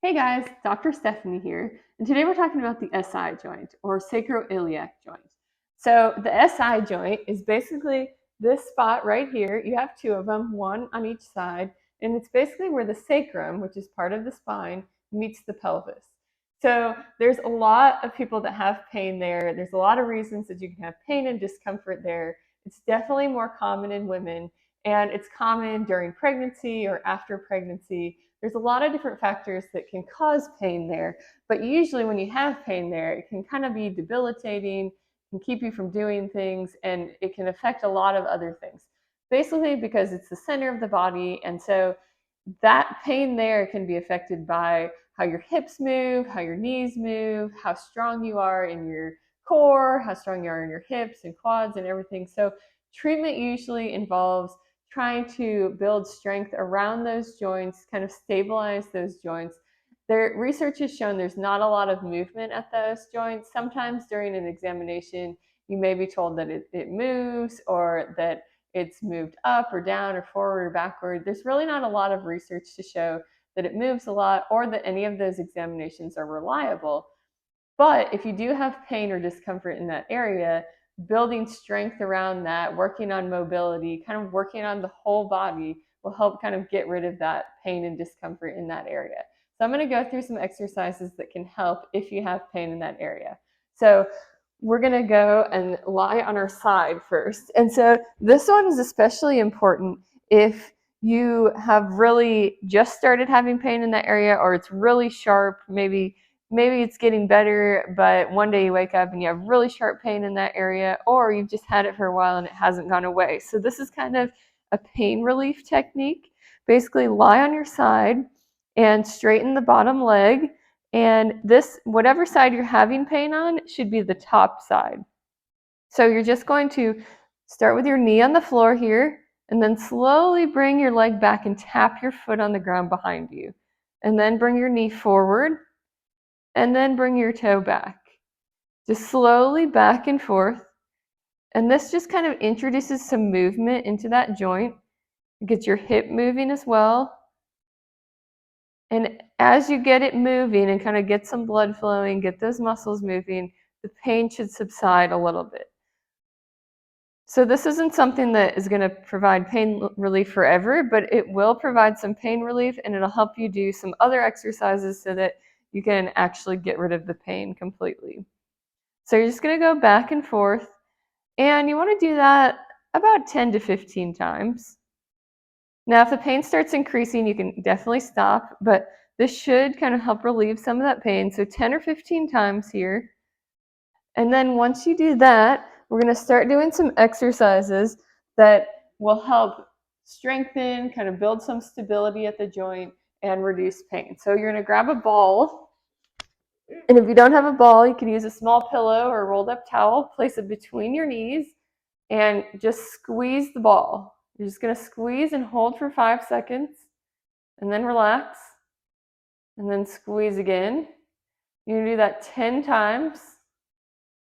Hey guys, Dr. Stephanie here, and today we're talking about the SI joint or sacroiliac joint. So the SI joint is basically this spot right here. You have two of them, one on each side, and it's basically where the sacrum, which is part of the spine, meets the pelvis. So there's a lot of people that have pain there. There's a lot of reasons that you can have pain and discomfort there. It's definitely more common in women, and it's common during pregnancy or after pregnancy. There's a lot of different factors that can cause pain there, but usually when you have pain there, it can kind of be debilitating, can keep you from doing things, and it can affect a lot of other things. Basically because it's the center of the body, and so that pain there can be affected by how your hips move, how your knees move, how strong you are in your core, how strong you are in your hips and quads and everything. So treatment usually involves trying to build strength around those joints, kind of stabilize those joints. Their research has shown there's not a lot of movement at those joints. Sometimes during an examination, you may be told that it moves or that it's moved up or down or forward or backward. There's really not a lot of research to show that it moves a lot or that any of those examinations are reliable. But if you do have pain or discomfort in that area, building strength around that, working on mobility, kind of working on the whole body will help kind of get rid of that pain and discomfort in that area. So I'm going to go through some exercises that can help if you have pain in that area. So we're going to go and lie on our side first. And so this one is especially important if you have really just started having pain in that area, or it's really sharp, maybe it's getting better, but one day you wake up and you have really sharp pain in that area, or you've just had it for a while and it hasn't gone away. So this is kind of a pain relief technique. Basically lie on your side and straighten the bottom leg, and this, whatever side you're having pain on, should be the top side. So you're just going to start with your knee on the floor here, and then slowly bring your leg back and tap your foot on the ground behind you. And then bring your knee forward, and then bring your toe back. Just slowly back and forth. And this just kind of introduces some movement into that joint. It gets your hip moving as well. And as you get it moving and kind of get some blood flowing, get those muscles moving, the pain should subside a little bit. So this isn't something that is going to provide pain relief forever, but it will provide some pain relief, and it'll help you do some other exercises so that you can actually get rid of the pain completely. So you're just going to go back and forth, and you want to do that about 10 to 15 times. Now, if the pain starts increasing, you can definitely stop, but this should kind of help relieve some of that pain. So 10 or 15 times here. And then once you do that, we're going to start doing some exercises that will help strengthen, kind of build some stability at the joint and reduce pain. So you're going to grab a ball. And if you don't have a ball, you can use a small pillow or a rolled up towel, place it between your knees, and just squeeze the ball. You're just going to squeeze and hold for 5 seconds, and then relax, and then squeeze again. You're going to do that 10 times.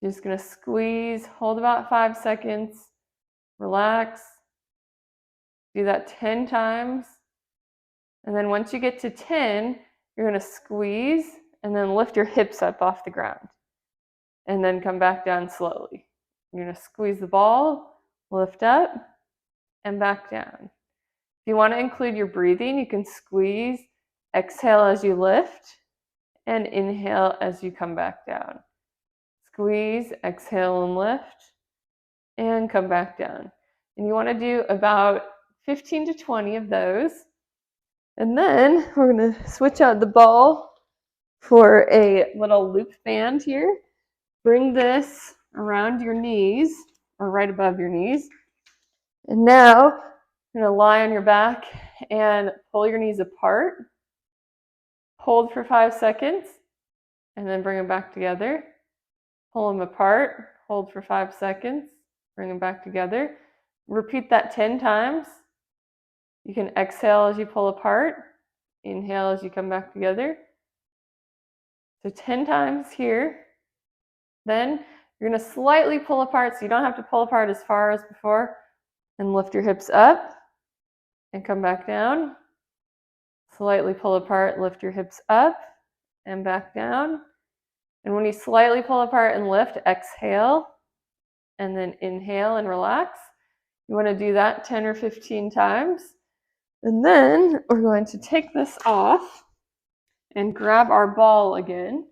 You're just going to squeeze, hold about 5 seconds, relax. Do that 10 times. And then once you get to 10, you're going to squeeze and then lift your hips up off the ground. And then come back down slowly. You're going to squeeze the ball, lift up, and back down. If you want to include your breathing, you can squeeze, exhale as you lift, and inhale as you come back down. Squeeze, exhale, and lift, and come back down. And you want to do about 15 to 20 of those. And then we're going to switch out the ball for a little loop band here. Bring this around your knees, or right above your knees. And now you're going to lie on your back and pull your knees apart. Hold for 5 seconds, and then bring them back together. Pull them apart, hold for 5 seconds, bring them back together. Repeat that 10 times. You can exhale as you pull apart, inhale as you come back together. So 10 times here. Then you're going to slightly pull apart, so you don't have to pull apart as far as before, and lift your hips up and come back down. Slightly pull apart, lift your hips up and back down. And when you slightly pull apart and lift, exhale, and then inhale and relax. You want to do that 10 or 15 times. And then we're going to take this off and grab our ball again.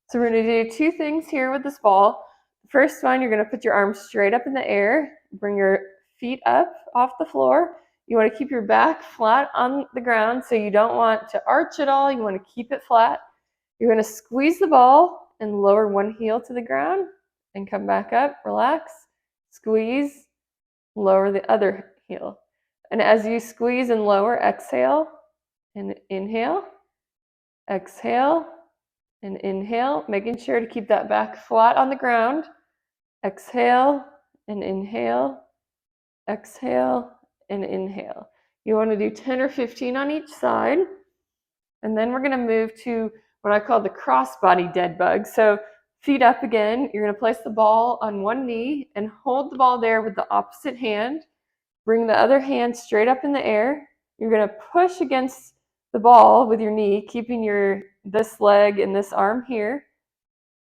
So we're going to do two things here with this ball. The first one, you're going to put your arms straight up in the air, bring your feet up off the floor. You want to keep your back flat on the ground, so you don't want to arch at all. You want to keep it flat. You're going to squeeze the ball and lower one heel to the ground and come back up, relax, squeeze, lower the other heel. And as you squeeze and lower, exhale and inhale, exhale and inhale, making sure to keep that back flat on the ground. Exhale and inhale, exhale and inhale. You want to do 10 or 15 on each side. And then we're going to move to what I call the crossbody dead bug. So feet up again. You're going to place the ball on one knee and hold the ball there with the opposite hand. Bring the other hand straight up in the air. You're going to push against the ball with your knee, keeping this leg and this arm here.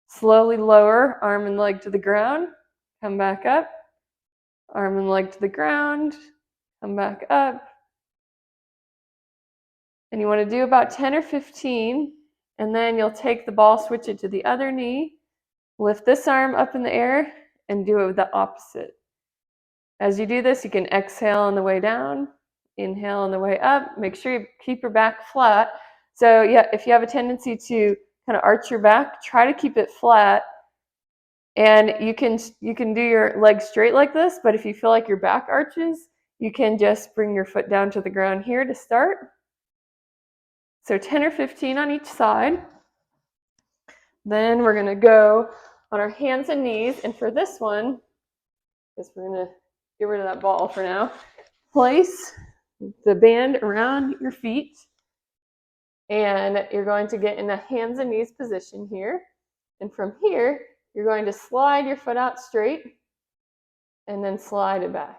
Slowly lower arm and leg to the ground. Come back up. Arm and leg to the ground. Come back up. And you want to do about 10 or 15, and then you'll take the ball, switch it to the other knee, lift this arm up in the air, and do it with the opposite. As you do this, you can exhale on the way down, inhale on the way up. Make sure you keep your back flat. So yeah, if you have a tendency to kind of arch your back, try to keep it flat. And you can do your legs straight like this, but if you feel like your back arches, you can just bring your foot down to the ground here to start. So 10 or 15 on each side. Then we're going to go on our hands and knees. And for this one, I guess we're going to get rid of that ball for now. Place the band around your feet. And you're going to get in a hands and knees position here. And from here, you're going to slide your foot out straight and then slide it back.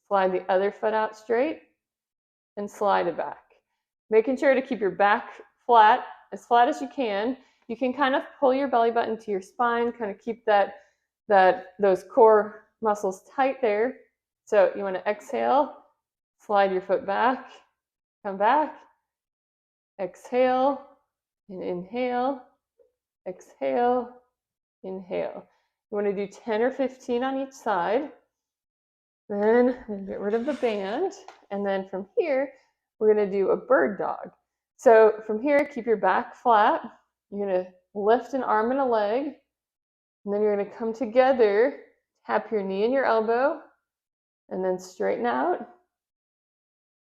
Slide the other foot out straight and slide it back. Making sure to keep your back flat as you can. You can kind of pull your belly button to your spine, kind of keep those core muscles tight there. So you want to exhale, slide your foot back, come back, exhale and inhale, exhale, inhale. You want to do 10 or 15 on each side. Then get rid of the band. And then from here, we're going to do a bird dog. So from here, keep your back flat. You're going to lift an arm and a leg. And then you're going to come together, tap your knee and your elbow, and then straighten out.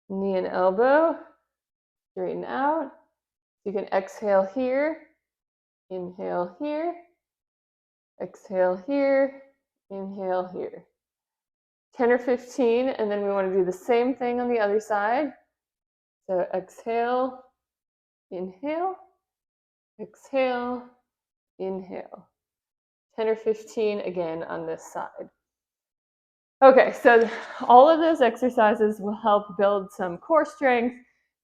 Knee and elbow, straighten out. You can exhale here, inhale here, exhale here, inhale here. 10 or 15, and then we want to do the same thing on the other side. So exhale, inhale, exhale, inhale. 10 or 15 again on this side. Okay, so all of those exercises will help build some core strength,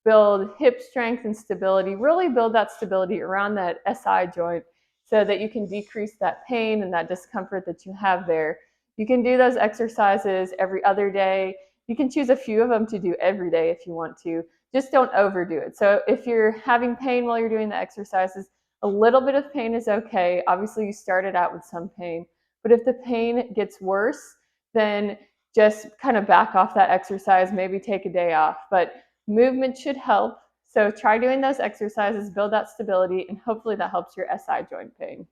build hip strength and stability, really build that stability around that SI joint so that you can decrease that pain and that discomfort that you have there. You can do those exercises every other day. You can choose a few of them to do every day if you want to. Just don't overdo it. So if you're having pain while you're doing the exercises, a little bit of pain is okay. Obviously, you started out with some pain. But if the pain gets worse, then just kind of back off that exercise, maybe take a day off. But movement should help. So try doing those exercises, build that stability, and hopefully that helps your SI joint pain.